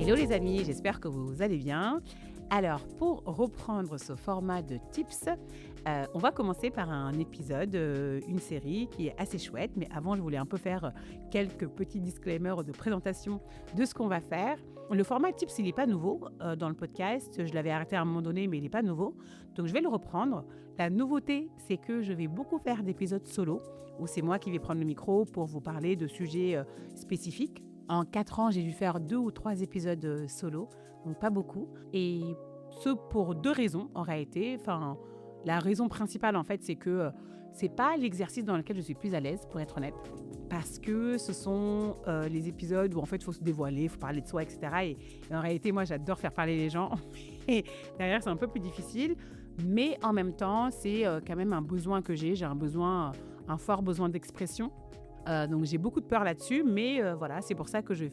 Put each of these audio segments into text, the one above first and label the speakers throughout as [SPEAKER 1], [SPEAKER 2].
[SPEAKER 1] Hello les amis, j'espère que vous allez bien. Alors, pour reprendre ce format de tips, on va commencer par un épisode, une série qui est assez chouette. Mais avant, je voulais un peu faire quelques petits disclaimers de présentation de ce qu'on va faire. Le format tips, il n'est pas nouveau dans le podcast. Je l'avais arrêté à un moment donné, mais il n'est pas nouveau. Donc, je vais le reprendre. La nouveauté, c'est que je vais beaucoup faire d'épisodes solo, où c'est moi qui vais prendre le micro pour vous parler de sujets spécifiques. En 4 ans, j'ai dû faire 2 ou 3 épisodes solo, donc pas beaucoup. Et ce pour 2 raisons en réalité. Enfin, la raison principale en fait, c'est que c'est pas l'exercice dans lequel je suis plus à l'aise, pour être honnête. Parce que ce sont les épisodes où en fait il faut se dévoiler, il faut parler de soi, etc. Et en réalité, moi j'adore faire parler les gens. Et derrière, c'est un peu plus difficile. Mais en même temps, c'est quand même un besoin que j'ai. J'ai un fort besoin d'expression. Donc j'ai beaucoup de peur là-dessus, mais voilà, c'est pour ça que j'ai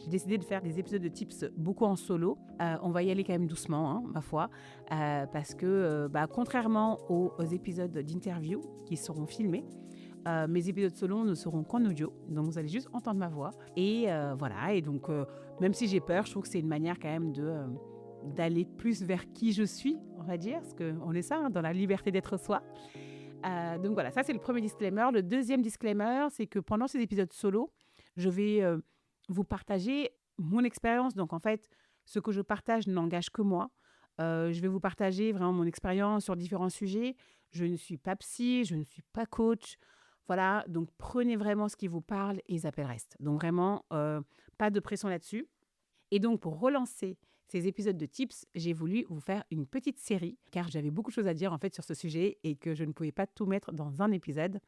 [SPEAKER 1] décidé de faire des épisodes de tips beaucoup en solo. On va y aller quand même doucement, hein, ma foi, parce que contrairement aux épisodes d'interview qui seront filmés, mes épisodes solo ne seront qu'en audio, donc vous allez juste entendre ma voix. Et voilà, et donc même si j'ai peur, je trouve que c'est une manière quand même d'aller plus vers qui je suis, on va dire, parce qu'on est ça, hein, dans la liberté d'être soi. Donc voilà, ça c'est le premier disclaimer. Le deuxième disclaimer, c'est que pendant ces épisodes solo, je vais vous partager mon expérience. Donc en fait, ce que je partage n'engage que moi. Je vais vous partager vraiment mon expérience sur différents sujets. Je ne suis pas psy, je ne suis pas coach. Voilà, donc prenez vraiment ce qui vous parle et zappez le reste. Donc vraiment, pas de pression là-dessus. Et donc, pour relancer ces épisodes de tips, j'ai voulu vous faire une petite série, car j'avais beaucoup de choses à dire en fait sur ce sujet et que je ne pouvais pas tout mettre dans un épisode.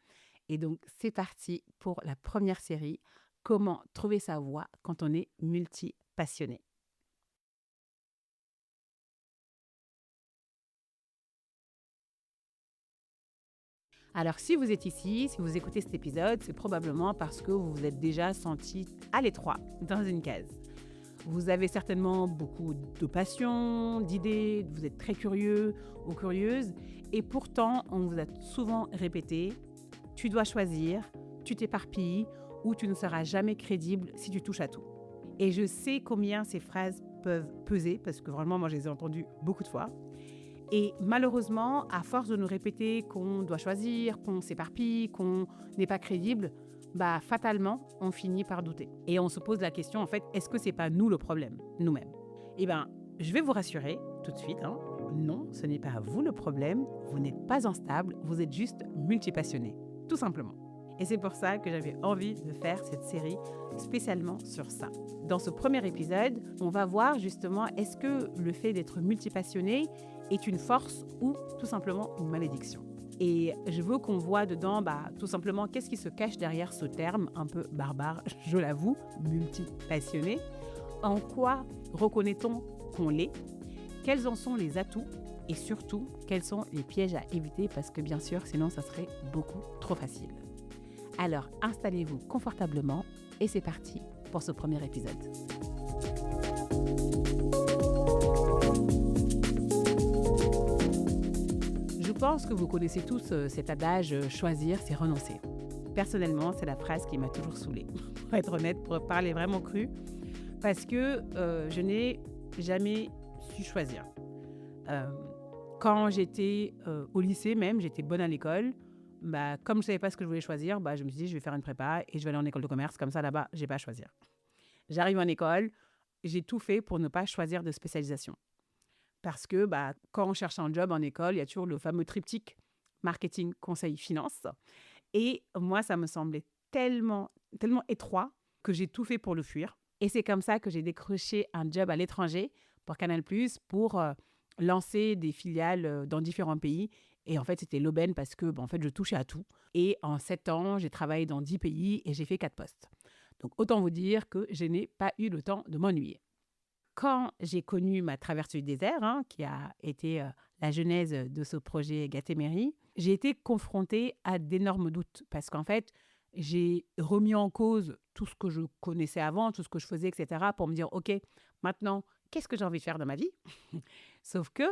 [SPEAKER 1] Et donc, c'est parti pour la première série, comment trouver sa voie quand on est multi-passionné. Alors, si vous êtes ici, si vous écoutez cet épisode, c'est probablement parce que vous vous êtes déjà senti à l'étroit dans une case. Vous avez certainement beaucoup de passion, d'idées, vous êtes très curieux ou curieuse, et pourtant, on vous a souvent répété « tu dois choisir, tu t'éparpilles ou tu ne seras jamais crédible si tu touches à tout ». Et je sais combien ces phrases peuvent peser, parce que vraiment, moi, je les ai entendues beaucoup de fois. Et malheureusement, à force de nous répéter qu'on doit choisir, qu'on s'éparpille, qu'on n'est pas crédible, fatalement, on finit par douter. Et on se pose la question, en fait, est-ce que c'est pas nous le problème, nous-mêmes? Je vais vous rassurer tout de suite, hein, non, ce n'est pas vous le problème, vous n'êtes pas instable, vous êtes juste multipassionné, tout simplement. Et c'est pour ça que j'avais envie de faire cette série spécialement sur ça. Dans ce premier épisode, on va voir justement est-ce que le fait d'être multipassionné est une force ou tout simplement une malédiction. Et je veux qu'on voit dedans tout simplement qu'est-ce qui se cache derrière ce terme un peu barbare, je l'avoue, multipassionné. En quoi reconnaît-on qu'on l'est? Quels en sont les atouts? Et surtout, quels sont les pièges à éviter? Parce que bien sûr, sinon ça serait beaucoup trop facile. Alors, installez-vous confortablement et c'est parti pour ce premier épisode. Je pense que vous connaissez tous cet adage « choisir, c'est renoncer ». Personnellement, c'est la phrase qui m'a toujours saoulée, pour être honnête, pour parler vraiment cru, parce que je n'ai jamais su choisir. Quand j'étais au lycée même, j'étais bonne à l'école. Comme je ne savais pas ce que je voulais choisir, je me suis dit, je vais faire une prépa et je vais aller en école de commerce. Comme ça, là-bas, je n'ai pas à choisir. J'arrive en école, j'ai tout fait pour ne pas choisir de spécialisation. Parce que quand on cherche un job en école, il y a toujours le fameux triptyque marketing, conseil, finance. Et moi, ça me semblait tellement, tellement étroit que j'ai tout fait pour le fuir. Et c'est comme ça que j'ai décroché un job à l'étranger pour Canal+, pour lancer des filiales dans différents pays. Et en fait, c'était l'aubaine parce que en fait, je touchais à tout. Et en 7 ans, j'ai travaillé dans 10 pays et j'ai fait 4 postes. Donc, autant vous dire que je n'ai pas eu le temps de m'ennuyer. Quand j'ai connu ma traversée du désert, qui a été la genèse de ce projet Gatémery, j'ai été confrontée à d'énormes doutes parce qu'en fait, j'ai remis en cause tout ce que je connaissais avant, tout ce que je faisais, etc. pour me dire, OK, maintenant, qu'est-ce que j'ai envie de faire dans ma vie? Sauf que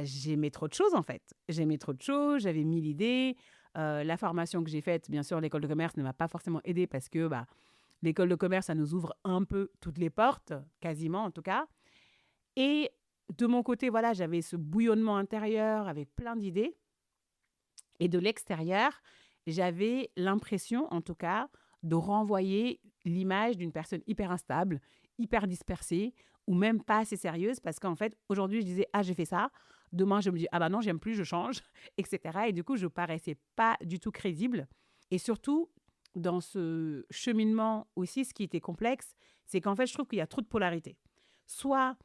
[SPEAKER 1] j'aimais trop de choses en fait. J'aimais trop de choses, j'avais 1000 idées. La formation que j'ai faite, bien sûr, l'école de commerce ne m'a pas forcément aidée parce que L'école de commerce, ça nous ouvre un peu toutes les portes, quasiment en tout cas. Et de mon côté, voilà, j'avais ce bouillonnement intérieur avec plein d'idées. Et de l'extérieur, j'avais l'impression, en tout cas, de renvoyer l'image d'une personne hyper instable, hyper dispersée, ou même pas assez sérieuse, parce qu'en fait, aujourd'hui, je disais, ah, j'ai fait ça. Demain, je me dis, ah bah non, j'aime plus, je change, etc. Et du coup, je paraissais pas du tout crédible. Et surtout, dans ce cheminement aussi, ce qui était complexe, c'est qu'en fait, je trouve qu'il y a trop de polarité. Soit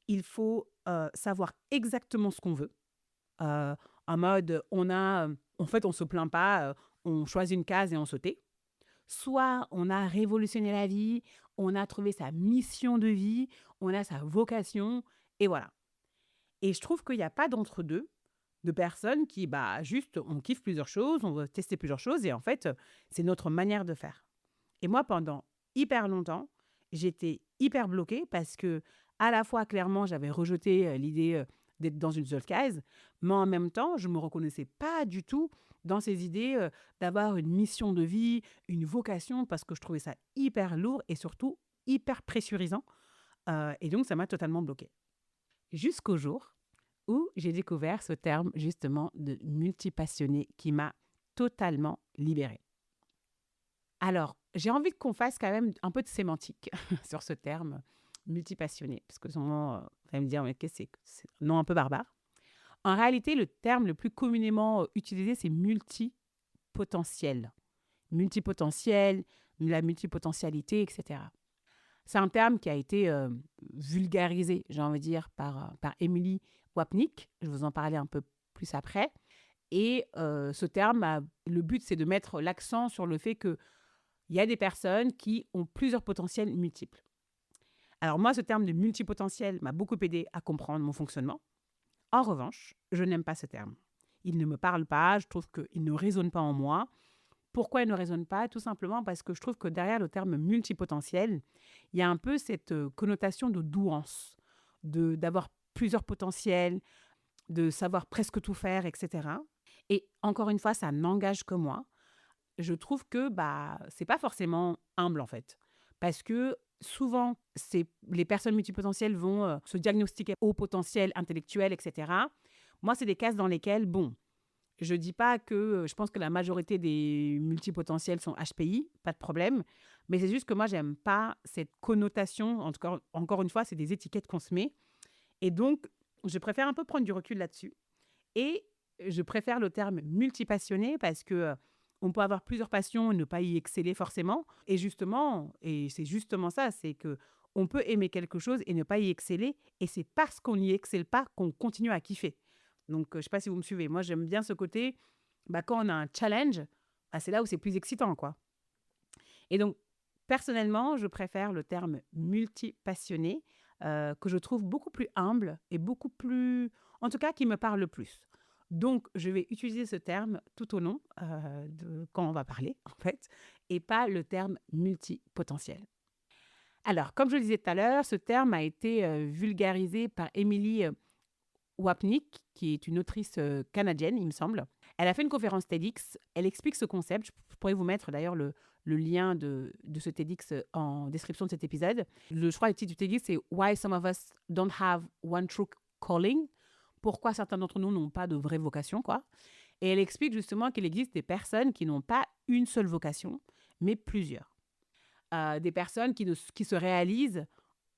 [SPEAKER 1] il faut savoir exactement ce qu'on veut, euh, en mode, en fait, on se plaint pas, on choisit une case et on se tait. Soit on a révolutionné la vie, on a trouvé sa mission de vie, on a sa vocation, et voilà. Et je trouve qu'il n'y a pas d'entre-deux de personnes qui, bah, juste, on kiffe plusieurs choses, on veut tester plusieurs choses, et en fait, c'est notre manière de faire. Et moi, pendant hyper longtemps, j'étais hyper bloquée parce que, à la fois, clairement, j'avais rejeté l'idée d'être dans une seule case, mais en même temps, je ne me reconnaissais pas du tout dans ces idées d'avoir une mission de vie, une vocation, parce que je trouvais ça hyper lourd et surtout hyper pressurisant. Et donc, ça m'a totalement bloquée. Jusqu'au jour où j'ai découvert ce terme, justement, de multipassionné qui m'a totalement libérée. Alors, j'ai envie qu'on fasse quand même un peu de sémantique sur ce terme multipassionné, parce que souvent, vous allez me dire, mais qu'est-ce que c'est un nom un peu barbare. En réalité, le terme le plus communément utilisé, c'est multipotentiel. Multipotentiel, la multipotentialité, etc. C'est un terme qui a été vulgarisé, j'ai envie de dire, par Emily Wapnick. Je vais vous en parler un peu plus après. Et ce terme, le but, c'est de mettre l'accent sur le fait qu'il y a des personnes qui ont plusieurs potentiels multiples. Alors moi, ce terme de multipotentiel m'a beaucoup aidé à comprendre mon fonctionnement. En revanche, je n'aime pas ce terme. Il ne me parle pas, je trouve qu'il ne résonne pas en moi. Pourquoi il ne résonne pas? Tout simplement parce que je trouve que derrière le terme multipotentiel, il y a un peu cette connotation de douance, d'avoir plusieurs potentiels, de savoir presque tout faire, etc. Et encore une fois, ça n'engage que moi. Je trouve que c'est pas forcément humble en fait. Parce que souvent, les personnes multipotentielles vont se diagnostiquer au potentiel intellectuel, etc. Moi, c'est des cases dans lesquelles, bon, je dis pas que je pense que la majorité des multipotentiels sont HPI, pas de problème. Mais c'est juste que moi, j'aime pas cette connotation. En tout cas, encore une fois, c'est des étiquettes qu'on se met. Et donc, je préfère un peu prendre du recul là-dessus. Et je préfère le terme multipassionné parce que on peut avoir plusieurs passions et ne pas y exceller forcément. Et justement, et c'est justement ça, c'est que on peut aimer quelque chose et ne pas y exceller. Et c'est parce qu'on n'y excelle pas qu'on continue à kiffer. Donc, je ne sais pas si vous me suivez. Moi, j'aime bien ce côté, quand on a un challenge, c'est là où c'est plus excitant, quoi. Et donc, personnellement, je préfère le terme multipassionné, que je trouve beaucoup plus humble et beaucoup plus, en tout cas, qui me parle le plus. Donc, je vais utiliser ce terme tout au long de quand on va parler, en fait, et pas le terme multipotentiel. Alors, comme je le disais tout à l'heure, ce terme a été vulgarisé par Emily Wapnick, qui est une autrice canadienne, il me semble. Elle a fait une conférence TEDx. Elle explique ce concept. Je pourrais vous mettre d'ailleurs le lien de ce TEDx en description de cet épisode. Je crois que le titre du TEDx, c'est Why Some of Us Don't Have One True Calling. Pourquoi certains d'entre nous n'ont pas de vraie vocation, quoi. Et elle explique justement qu'il existe des personnes qui n'ont pas une seule vocation, mais plusieurs. Des personnes qui se réalisent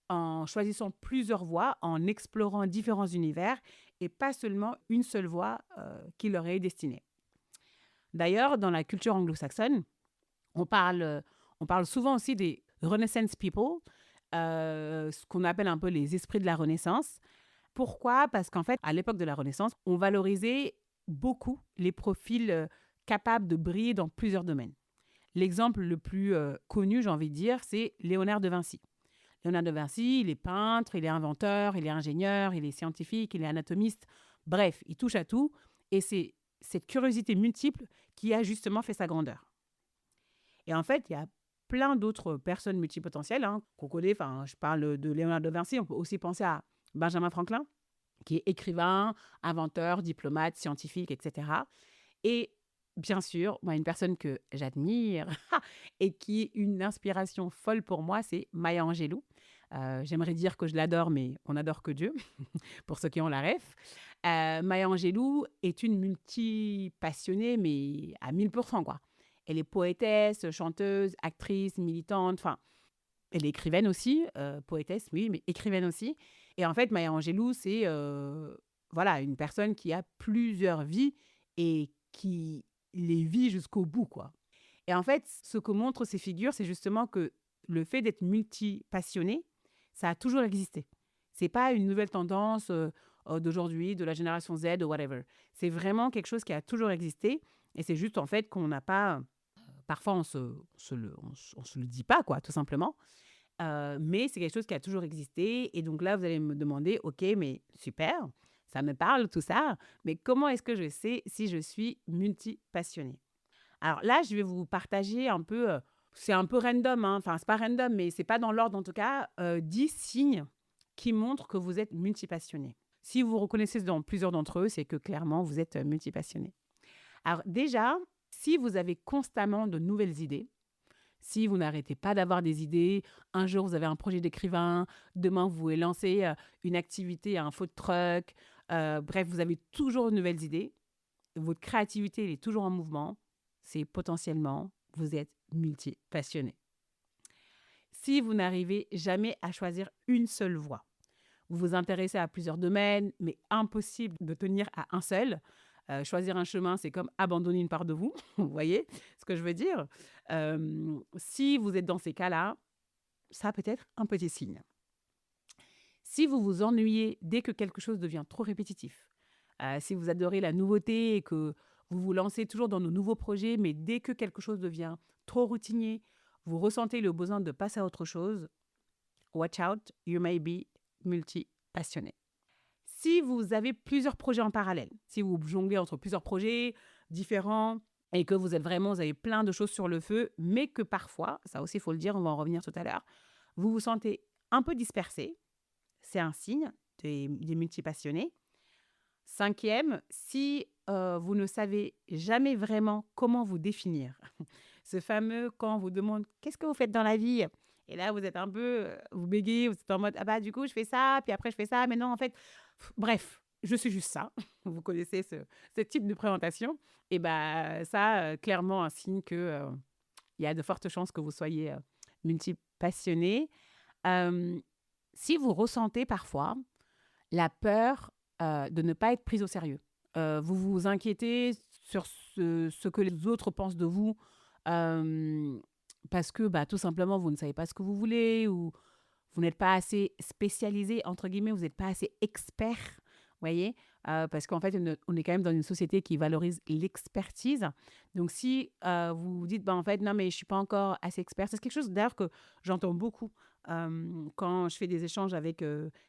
[SPEAKER 1] en choisissant plusieurs voies, en explorant différents univers et pas seulement une seule voie qui leur est destinée. D'ailleurs, dans la culture anglo-saxonne, on parle souvent aussi des Renaissance people, ce qu'on appelle un peu les esprits de la Renaissance. Pourquoi? Parce qu'en fait, à l'époque de la Renaissance, on valorisait beaucoup les profils capables de briller dans plusieurs domaines. L'exemple le plus connu, j'ai envie de dire, c'est Léonard de Vinci. Léonard de Vinci, il est peintre, il est inventeur, il est ingénieur, il est scientifique, il est anatomiste. Bref, il touche à tout. Et c'est cette curiosité multiple qui a justement fait sa grandeur. Et en fait, il y a plein d'autres personnes multipotentielles qu'on connaît. Enfin, je parle de Léonard de Vinci. On peut aussi penser à Benjamin Franklin, qui est écrivain, inventeur, diplomate, scientifique, etc. Et bien sûr, moi, une personne que j'admire et qui est une inspiration folle pour moi, c'est Maya Angelou. J'aimerais dire que je l'adore, mais on n'adore que Dieu, pour ceux qui ont la ref. Maya Angelou est une multi-passionnée, mais à 1000%, quoi. Elle est poétesse, chanteuse, actrice, militante, enfin, elle est écrivaine aussi, poétesse, oui, mais écrivaine aussi. Et en fait, Maya Angelou, c'est voilà, une personne qui a plusieurs vies et qui les vit jusqu'au bout, quoi. Et en fait, ce que montrent ces figures, c'est justement que le fait d'être multi-passionné, ça a toujours existé. C'est pas une nouvelle tendance d'aujourd'hui, de la génération Z ou whatever. C'est vraiment quelque chose qui a toujours existé. Et c'est juste en fait qu'on n'a pas. Parfois, on se le dit pas, quoi, tout simplement. Mais c'est quelque chose qui a toujours existé. Et donc là, vous allez me demander, OK, mais super, ça me parle, tout ça. Mais comment est-ce que je sais si je suis multi-passionnée? Alors là, je vais vous partager un peu, c'est un peu random, hein. Enfin, c'est pas random, mais c'est pas dans l'ordre en tout cas, 10 signes qui montrent que vous êtes multipassionné. Si vous reconnaissez dans plusieurs d'entre eux, c'est que clairement, vous êtes multipassionné. Alors déjà, si vous avez constamment de nouvelles idées, si vous n'arrêtez pas d'avoir des idées, un jour vous avez un projet d'écrivain, demain vous voulez lancer une activité, un food truck, bref, vous avez toujours de nouvelles idées, votre créativité elle est toujours en mouvement, c'est potentiellement, vous êtes multi-passionné. Si vous n'arrivez jamais à choisir une seule voie, vous vous intéressez à plusieurs domaines, mais impossible de tenir à un seul. Choisir un chemin, c'est comme abandonner une part de vous. Vous voyez ce que je veux dire? Si vous êtes dans ces cas-là, ça peut être un petit signe. Si vous vous ennuyez dès que quelque chose devient trop répétitif, si vous adorez la nouveauté et que vous vous lancez toujours dans de nouveaux projets, mais dès que quelque chose devient trop routinier, vous ressentez le besoin de passer à autre chose, watch out, you may be multi-passionné. Si vous avez plusieurs projets en parallèle, si vous jonglez entre plusieurs projets différents et que vous avez plein de choses sur le feu, mais que parfois, ça aussi il faut le dire, on va en revenir tout à l'heure, vous vous sentez un peu dispersé, c'est un signe des multipassionnés. Cinquième, si vous ne savez jamais vraiment comment vous définir, ce fameux quand on vous demande qu'est-ce que vous faites dans la vie et là vous êtes un peu, vous bégayez, vous êtes en mode ah bah du coup je fais ça, puis après je fais ça, mais non en fait, bref, je suis juste ça. Vous connaissez ce type de présentation. Et bah ça, clairement un signe que il y a de fortes chances que vous soyez multipassionné. Euh, Si vous ressentez parfois la peur de ne pas être prise au sérieux. Vous vous inquiétez sur ce que les autres pensent de vous euh, parce que bah, tout simplement, vous ne savez pas ce que vous voulez ou vous n'êtes pas assez spécialisé, entre guillemets, vous n'êtes pas assez expert, vous voyez. Parce qu'en fait, on est quand même dans une société qui valorise l'expertise. Donc, si vous vous dites, bah, en fait, non, mais je ne suis pas encore assez expert, c'est quelque chose d'ailleurs que j'entends beaucoup quand je fais des échanges avec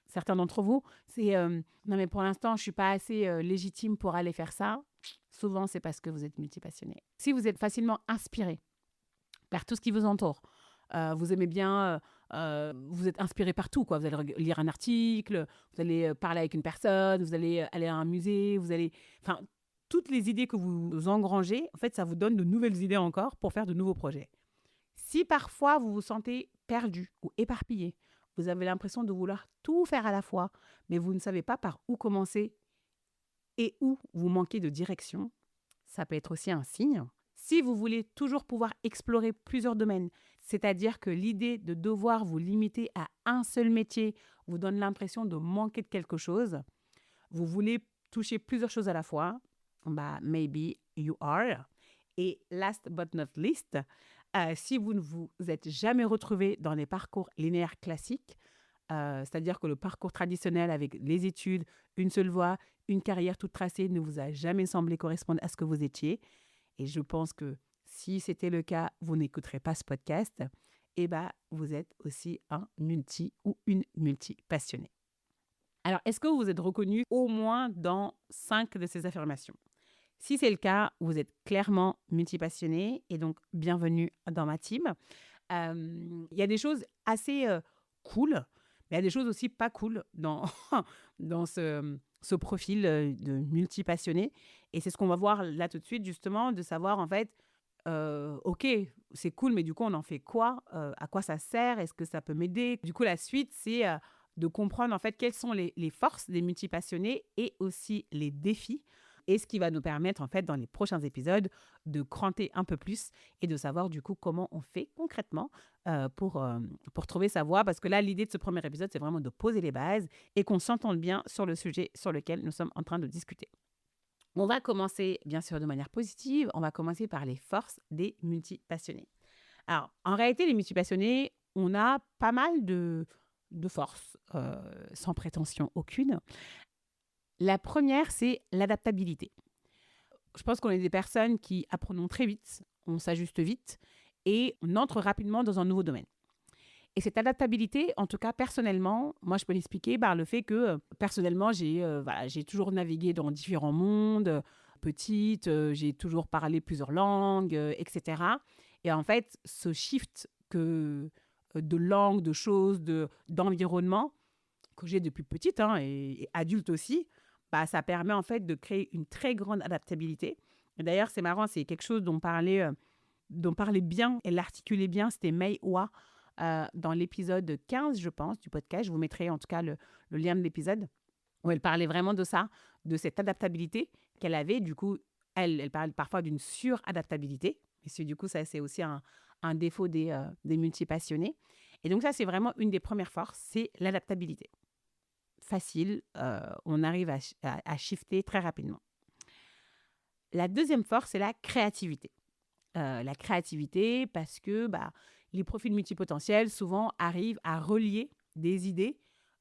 [SPEAKER 1] certains d'entre vous. C'est, non, mais pour l'instant, je ne suis pas assez légitime pour aller faire ça. Souvent, c'est parce que vous êtes multipassionné. Si vous êtes facilement inspiré par tout ce qui vous entoure, vous aimez bien, vous êtes inspiré par tout, quoi. Vous allez lire un article, vous allez parler avec une personne, vous allez aller à un musée, vous allez... Enfin, toutes les idées que vous engrangez, en fait, ça vous donne de nouvelles idées encore pour faire de nouveaux projets. Si parfois vous vous sentez perdu ou éparpillé, vous avez l'impression de vouloir tout faire à la fois, mais vous ne savez pas par où commencer et où vous manquez de direction, ça peut être aussi un signe. Si vous voulez toujours pouvoir explorer plusieurs domaines, c'est-à-dire que l'idée de devoir vous limiter à un seul métier vous donne l'impression de manquer de quelque chose, vous voulez toucher plusieurs choses à la fois, bah, maybe you are. Et last but not least, si vous ne vous êtes jamais retrouvé dans les parcours linéaires classiques, c'est-à-dire que le parcours traditionnel avec les études, une seule voie, une carrière toute tracée ne vous a jamais semblé correspondre à ce que vous étiez, et je pense que si c'était le cas, vous n'écouterez pas ce podcast, et bah, vous êtes aussi un multi ou une multi-passionnée. Alors, est-ce que vous êtes reconnu au moins dans 5 de ces affirmations? Si c'est le cas, vous êtes clairement multipassionné et donc bienvenue dans ma team. Il y a des choses assez cool, mais il y a des choses aussi pas cool dans, dans ce profil de multipassionné. Et c'est ce qu'on va voir là tout de suite, justement, de savoir en fait, ok, c'est cool, mais du coup, on en fait quoi? À quoi ça sert? Est-ce que ça peut m'aider? Du coup, la suite, c'est de comprendre en fait quelles sont les forces des multipassionnés et aussi les défis. Et ce qui va nous permettre, en fait, dans les prochains épisodes, de cranter un peu plus et de savoir, du coup, comment on fait concrètement pour trouver sa voie. Parce que là, l'idée de ce premier épisode, c'est vraiment de poser les bases et qu'on s'entende bien sur le sujet sur lequel nous sommes en train de discuter. On va commencer, bien sûr, de manière positive. On va commencer par les forces des multipassionnés. Alors, en réalité, les multipassionnés, on a pas mal de forces, sans prétention aucune. La première, c'est l'adaptabilité. Je pense qu'on est des personnes qui apprenons très vite, on s'ajuste vite et on entre rapidement dans un nouveau domaine. Et cette adaptabilité, en tout cas personnellement, moi je peux l'expliquer par le fait que personnellement, j'ai toujours navigué dans différents mondes. Petite, j'ai toujours parlé plusieurs langues, etc. Et en fait, ce shift de langue, de choses, d'environnement que j'ai depuis petite et adulte aussi, bah, ça permet en fait de créer une très grande adaptabilité. Et d'ailleurs, c'est marrant, c'est quelque chose dont parlait bien, elle l'articulait bien, c'était Mei Hua dans l'épisode 15, je pense, du podcast. Je vous mettrai en tout cas le lien de l'épisode où elle parlait vraiment de ça, de cette adaptabilité qu'elle avait. Du coup, elle parle parfois d'une suradaptabilité. Et du coup, ça, c'est aussi un défaut des multipassionnés. Et donc, ça, c'est vraiment une des premières forces, c'est l'adaptabilité. Facile, on arrive à shifter très rapidement. La deuxième force, c'est la créativité. La créativité parce que les profils multipotentiels souvent arrivent à relier des idées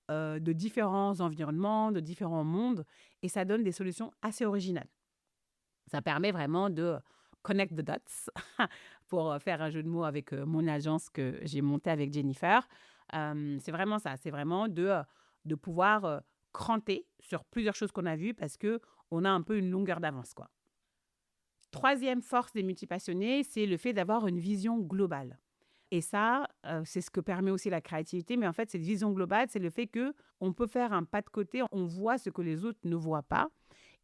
[SPEAKER 1] de différents environnements, de différents mondes, et ça donne des solutions assez originales. Ça permet vraiment de connect the dots, pour faire un jeu de mots avec mon agence que j'ai montée avec Jennifer. C'est vraiment ça, c'est vraiment de pouvoir cranter sur plusieurs choses qu'on a vues parce qu'on a un peu une longueur d'avance, quoi. Troisième force des multipassionnés, c'est le fait d'avoir une vision globale. Et ça, c'est ce que permet aussi la créativité. Mais en fait, cette vision globale, c'est le fait qu'on peut faire un pas de côté, on voit ce que les autres ne voient pas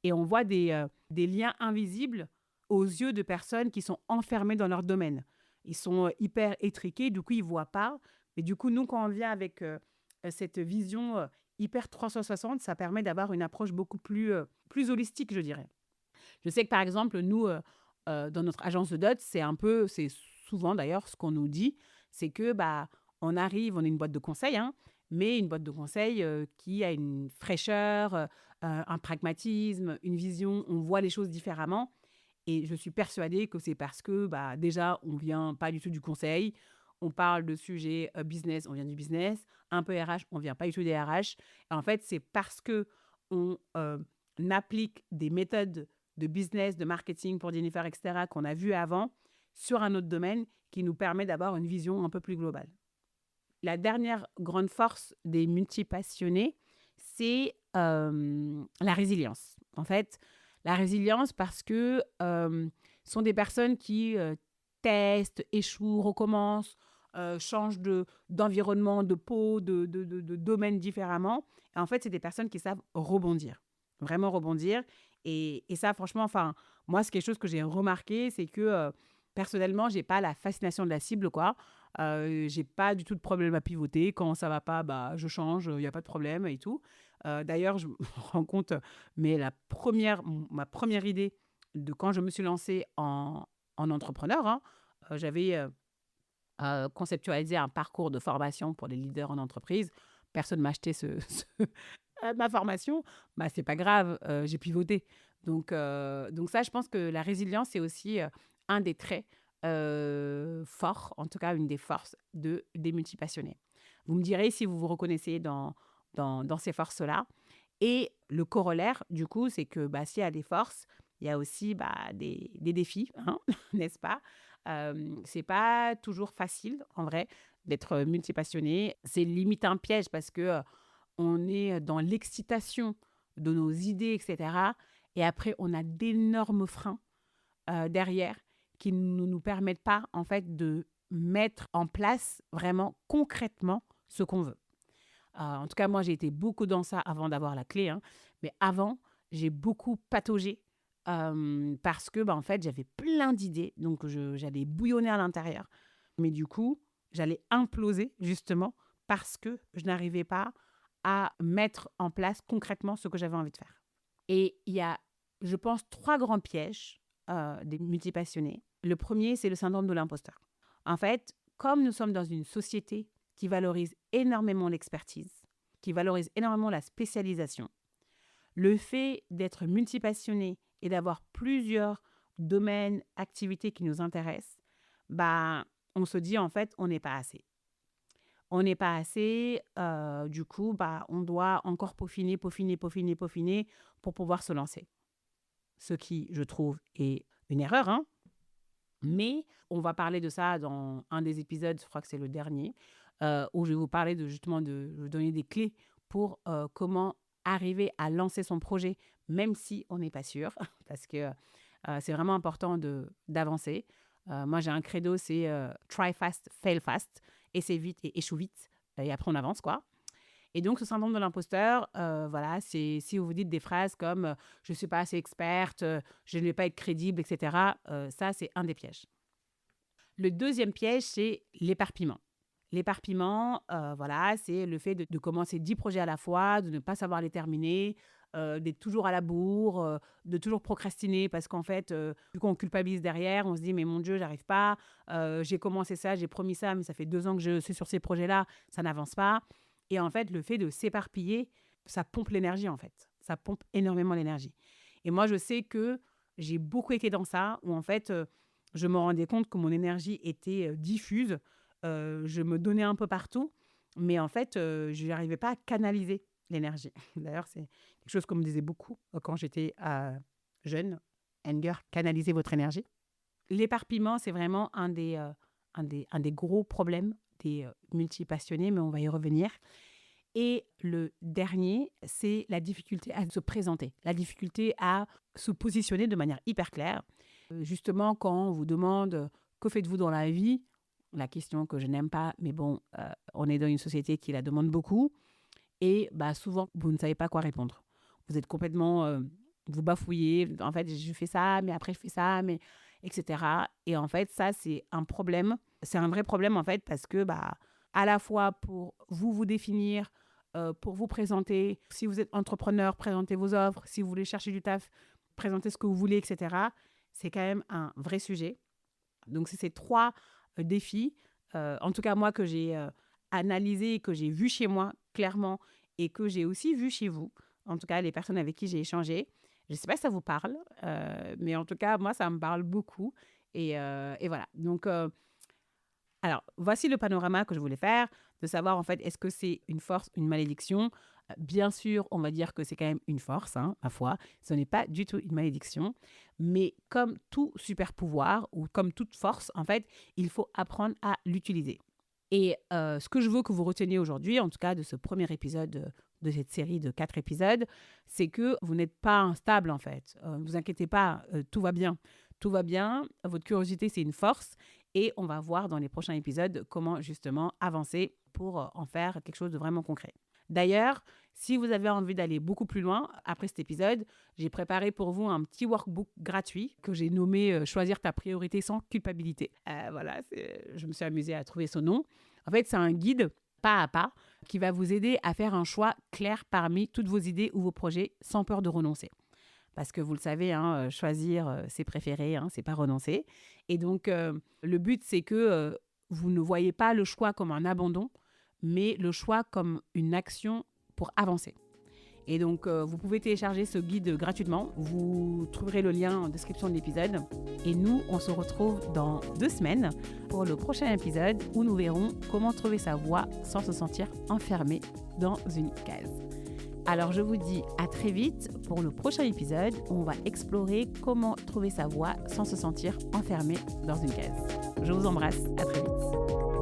[SPEAKER 1] et on voit des liens invisibles aux yeux de personnes qui sont enfermées dans leur domaine. Ils sont hyper étriqués, du coup, ils ne voient pas. Mais du coup, nous, quand on vient avec cette vision hyper 360, ça permet d'avoir une approche beaucoup plus holistique, je dirais. Je sais que, par exemple, nous, dans notre agence de dot, c'est souvent d'ailleurs ce qu'on nous dit, c'est que on arrive, on est une boîte de conseil, mais une boîte de conseil qui a une fraîcheur, un pragmatisme, une vision, on voit les choses différemment. Et je suis persuadée que c'est parce que déjà, on vient pas du tout du conseil, on parle de sujets business, on vient du business, un peu RH, on vient pas du tout des RH. Et en fait, c'est parce que on applique des méthodes de business, de marketing pour Jennifer, etc., qu'on a vu avant, sur un autre domaine qui nous permet d'avoir une vision un peu plus globale. La dernière grande force des multipassionnés, c'est la résilience. En fait, la résilience parce que sont des personnes qui testent, échouent, recommencent, changent d'environnement, de peau, de domaine différemment. Et en fait, c'est des personnes qui savent rebondir, vraiment rebondir. Et ça, franchement, moi, c'est quelque chose que j'ai remarqué, c'est que personnellement, j'ai pas la fascination de la cible, quoi. J'ai pas du tout de problème à pivoter. Quand ça va pas, je change, il n'y a pas de problème et tout. D'ailleurs, je me rends compte, mais ma première idée de quand je me suis lancée en entrepreneur, j'avais conceptualisé un parcours de formation pour les leaders en entreprise. Personne ne m'a acheté ma formation. C'est pas grave, j'ai pivoté. Donc ça, je pense que la résilience, c'est aussi un des traits forts, en tout cas une des forces des multipassionnés. Vous me direz si vous vous reconnaissez dans ces forces-là. Et le corollaire, du coup, c'est que s'il y a des forces, il y a aussi des défis, n'est-ce pas? C'est pas toujours facile, en vrai, d'être multipassionné. C'est limite un piège parce que on est dans l'excitation de nos idées, etc. Et après, on a d'énormes freins derrière qui ne nous permettent pas, en fait, de mettre en place vraiment concrètement ce qu'on veut. En tout cas, moi, j'ai été beaucoup dans ça avant d'avoir la clé. Mais avant, j'ai beaucoup pataugé parce que, en fait, j'avais plein d'idées. Donc, j'allais bouillonner à l'intérieur. Mais du coup, j'allais imploser, justement, parce que je n'arrivais pas à mettre en place concrètement ce que j'avais envie de faire. Et il y a, je pense, 3 grands pièges des multipassionnés. Le premier, c'est le syndrome de l'imposteur. En fait, comme nous sommes dans une société qui valorise énormément l'expertise, qui valorise énormément la spécialisation, le fait d'être multipassionné et d'avoir plusieurs domaines, activités qui nous intéressent, on se dit en fait, on n'est pas assez. On n'est pas assez, du coup, on doit encore peaufiner pour pouvoir se lancer. Ce qui, je trouve, est une erreur, hein. Mais on va parler de ça dans un des épisodes, je crois que c'est le dernier, où je vais vous parler de vous donner des clés pour comment arriver à lancer son projet, même si on n'est pas sûr, parce que c'est vraiment important d'avancer. Moi, j'ai un credo, c'est try fast, fail fast, essaie vite et échoue vite, et après on avance, quoi. Et donc, ce syndrome de l'imposteur, c'est si vous vous dites des phrases comme je ne suis pas assez experte, je ne vais pas être crédible, etc. Ça, c'est un des pièges. Le deuxième piège, c'est l'éparpillement. L'éparpillement, c'est le fait de commencer 10 projets à la fois, de ne pas savoir les terminer, d'être toujours à la bourre, de toujours procrastiner parce qu'en fait, vu qu'on culpabilise derrière, on se dit « mais mon Dieu, j'arrive pas, j'ai commencé ça, j'ai promis ça, mais ça fait 2 ans que je suis sur ces projets-là, ça n'avance pas ». Et en fait, le fait de s'éparpiller, ça pompe l'énergie en fait. Ça pompe énormément l'énergie. Et moi, je sais que j'ai beaucoup été dans ça, où en fait, je me rendais compte que mon énergie était diffuse. Je me donnais un peu partout, mais en fait, je n'arrivais pas à canaliser l'énergie. D'ailleurs, c'est quelque chose qu'on me disait beaucoup quand j'étais jeune. Enger, canalisez votre énergie. L'éparpillement, c'est vraiment un des gros problèmes des multipassionnés, mais on va y revenir. Et le dernier, c'est la difficulté à se présenter, la difficulté à se positionner de manière hyper claire. Justement, quand on vous demande « que faites-vous dans la vie ?» La question que je n'aime pas, mais bon, on est dans une société qui la demande beaucoup. Et souvent, vous ne savez pas quoi répondre. Vous êtes complètement... vous bafouillez. En fait, je fais ça, mais après, je fais ça, mais etc. Et en fait, ça, c'est un problème. C'est un vrai problème, en fait, parce que à la fois pour vous définir, pour vous présenter, si vous êtes entrepreneur, présentez vos offres. Si vous voulez chercher du taf, présentez ce que vous voulez, etc. C'est quand même un vrai sujet. Donc, c'est ces 3 défis, en tout cas moi, que j'ai analysé, que j'ai vu chez moi clairement et que j'ai aussi vu chez vous, en tout cas les personnes avec qui j'ai échangé. Je ne sais pas si ça vous parle, mais en tout cas, moi, ça me parle beaucoup. Et voilà. Donc, alors, voici le panorama que je voulais faire, de savoir en fait, est-ce que c'est une force, une malédiction ? Bien sûr, on va dire que c'est quand même une force, hein, ma foi. Ce n'est pas du tout une malédiction. Mais comme tout super pouvoir ou comme toute force, en fait, il faut apprendre à l'utiliser. Et ce que je veux que vous reteniez aujourd'hui, en tout cas de ce premier épisode de cette série de 4 épisodes, c'est que vous n'êtes pas instable en fait. Ne vous inquiétez pas, tout va bien. Tout va bien, votre curiosité c'est une force et on va voir dans les prochains épisodes comment justement avancer pour en faire quelque chose de vraiment concret. D'ailleurs, si vous avez envie d'aller beaucoup plus loin, après cet épisode, j'ai préparé pour vous un petit workbook gratuit que j'ai nommé « Choisir ta priorité sans culpabilité ». Je me suis amusée à trouver son nom. En fait, c'est un guide pas à pas qui va vous aider à faire un choix clair parmi toutes vos idées ou vos projets sans peur de renoncer. Parce que vous le savez, hein, choisir, c'est préférer, hein, c'est pas renoncer. Et donc, le but, c'est que vous ne voyez pas le choix comme un abandon, mais le choix comme une action pour avancer. Et donc, vous pouvez télécharger ce guide gratuitement. Vous trouverez le lien en description de l'épisode. Et nous, on se retrouve dans 2 semaines pour le prochain épisode où nous verrons comment trouver sa voie sans se sentir enfermé dans une case. Alors, je vous dis à très vite pour le prochain épisode où on va explorer comment trouver sa voie sans se sentir enfermé dans une case. Je vous embrasse, à très vite.